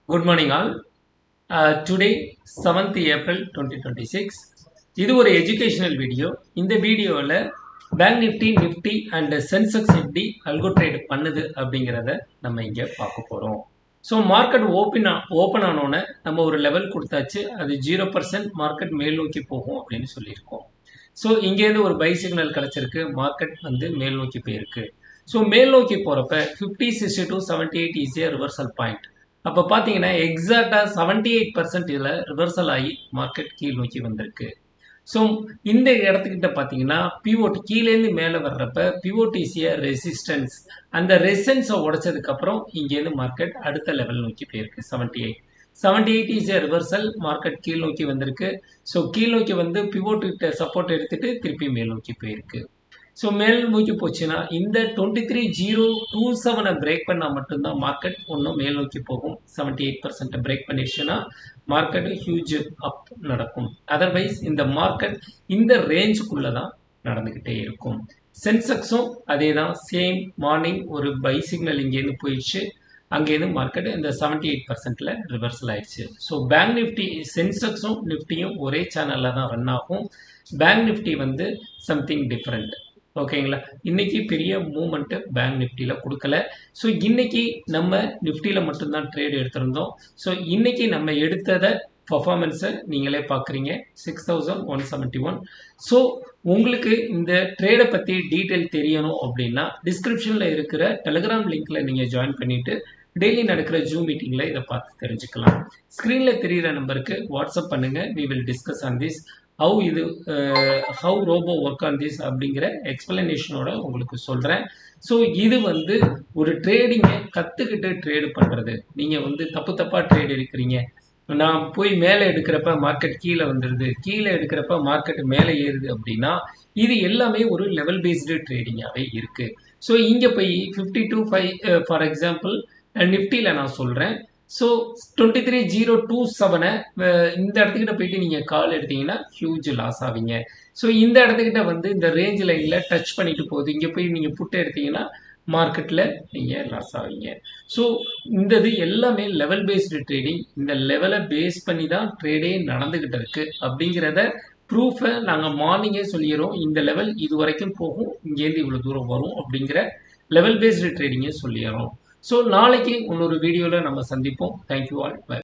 Good morning all. Today 7th April 2026. இது ஒரு educational video. இந்த வீடியோவில் பேங்க் நிஃப்டி அண்ட் சென்செக்ஸ் எப்படி அல்கோ ட்ரேட் பண்ணுது அப்படிங்கிறத நம்ம இங்கே பார்க்க போகிறோம். ஸோ மார்க்கெட் ஓப்பன் ஆனோன்னே நம்ம ஒரு லெவல் கொடுத்தாச்சு. அது 0% மார்க்கெட் மேல் நோக்கி போகும் அப்படின்னு சொல்லியிருக்கோம். ஸோ இங்கேருந்து ஒரு பை சிக்னல் கிடச்சிருக்கு. மார்க்கெட் வந்து மேல் நோக்கி போயிருக்கு. ஸோ மேல் நோக்கி போகிறப்ப 50, 62, 78 ஈஸியாக ரிவர்சல் பாயிண்ட். அப்போ பார்த்தீங்கன்னா எக்ஸாக்டாக 78% இதில் ரிவர்சல் ஆகி மார்க்கெட் கீழ் நோக்கி வந்திருக்கு. ஸோ இந்த இடத்துக்கிட்ட பார்த்தீங்கன்னா பிவோட் கீழேருந்து மேலே வர்றப்ப பிவோட் ஈஸியாக ரெசிஸ்டன்ஸ், அந்த ரெசிஸ்டன்ஸை உடைச்சதுக்கப்புறம் இங்கேருந்து மார்க்கெட் அடுத்த லெவல் நோக்கி போயிருக்கு. 78 ஈஸியாக ரிவர்சல், மார்க்கெட் கீழ் நோக்கி வந்திருக்கு. ஸோ கீழ் நோக்கி வந்து பிவோட்டுக்கிட்ட சப்போர்ட் எடுத்துகிட்டு திருப்பி மேல் நோக்கி போயிருக்கு. ஸோ மேல் நோக்கி போச்சுன்னா இந்த 23,027 பிரேக் பண்ணால் மட்டும்தான் மார்க்கெட் ஒன்றும் மேல் நோக்கி போகும். 78% பிரேக் பண்ணிடுச்சுன்னா மார்க்கெட் ஹியூஜ் அப் நடக்கும். அதர்வைஸ் இந்த மார்க்கெட் இந்த ரேஞ்சுக்குள்ளே தான் நடந்துக்கிட்டே இருக்கும். சென்செக்ஸும் அதே தான், சேம் மார்னிங் ஒரு பை சிக்னல் இங்கேருந்து போயிடுச்சு. அங்கேருந்து மார்க்கெட் இந்த 78%ல் ரிவர்சல் ஆயிடுச்சு. ஸோ பேங்க் நிஃப்டி, சென்செக்ஸும் நிஃப்டியும் ஒரே சேனலில் தான் ரன் ஆகும். பேங்க் நிஃப்டி வந்து சம்திங் டிஃப்ரெண்ட். ஓகேங்களா, இன்னைக்கு பெரிய மூவ்மெண்ட்டு பேங்க் நிஃப்டியில் கொடுக்கல. ஸோ இன்னைக்கு நம்ம நிஃப்டியில் மட்டும்தான் ட்ரேட் எடுத்திருந்தோம். ஸோ இன்னைக்கு நம்ம எடுத்ததை பர்ஃபார்மன்ஸை நீங்களே பார்க்குறீங்க, 6,171. ஸோ உங்களுக்கு இந்த ட்ரேடை பற்றி டீட்டெயில் தெரியணும் அப்படின்னா டிஸ்கிரிப்ஷனில் இருக்கிற டெலிகிராம் லிங்க்கில் நீங்கள் ஜாயின் பண்ணிவிட்டு டெய்லி நடக்கிற ஜூம் மீட்டிங்கில் இதை பார்த்து தெரிஞ்சுக்கலாம். ஸ்க்ரீனில் தெரிகிற நம்பருக்கு வாட்ஸ்அப் பண்ணுங்கள். We will discuss on this. How robo work on this அப்படிங்கிற எக்ஸ்பிளனேஷனோட உங்களுக்கு சொல்கிறேன். ஸோ இது வந்து ஒரு ட்ரேடிங்கை கற்றுக்கிட்டு ட்ரேடு பண்ணுறது. நீங்கள் வந்து தப்பாக ட்ரேட் எடுக்கிறீங்க, நான் போய் மேலே எடுக்கிறப்ப மார்க்கெட் கீழே வந்துடுது, கீழே எடுக்கிறப்ப மார்க்கெட் மேலே ஏறுது அப்படின்னா இது எல்லாமே ஒரு லெவல் பேஸ்டு ட்ரேடிங்காகவே இருக்குது. ஸோ இங்கே போய் 52.5 ஃபார் எக்ஸாம்பிள் நிஃப்டியில் நான் சொல்கிறேன். ஸோ 23,027 இந்த இடத்துக்கிட்ட போயிட்டு நீங்கள் கால் எடுத்தீங்கன்னா ஹியூஜ் லாஸ் ஆவீங்க. ஸோ இந்த இடத்துக்கிட்ட வந்து இந்த ரேஞ்ச் லைனில் டச் பண்ணிட்டு போகுது, இங்கே போய் நீங்கள் புட்டு எடுத்தீங்கன்னா மார்க்கெட்டில் நீங்கள் லாஸ் ஆவீங்க. ஸோ இந்த இது எல்லாமே லெவல் பேஸ்டு ட்ரேடிங். இந்த லெவலை பேஸ் பண்ணி தான் ட்ரேடே நடந்துக்கிட்டு இருக்குது அப்படிங்கிறத ப்ரூஃபை நாங்கள் மார்னிங்கே சொல்லிடுறோம். இந்த லெவல் இது வரைக்கும் போகும், இங்கேருந்து இவ்வளோ தூரம் வரும் அப்படிங்கிற லெவல் பேஸ்டு ட்ரேடிங்கை சொல்லிடுறோம். ஸோ நாளைக்கு இன்னொரு வீடியோவில் நம்ம சந்திப்போம். Thank you all. பை.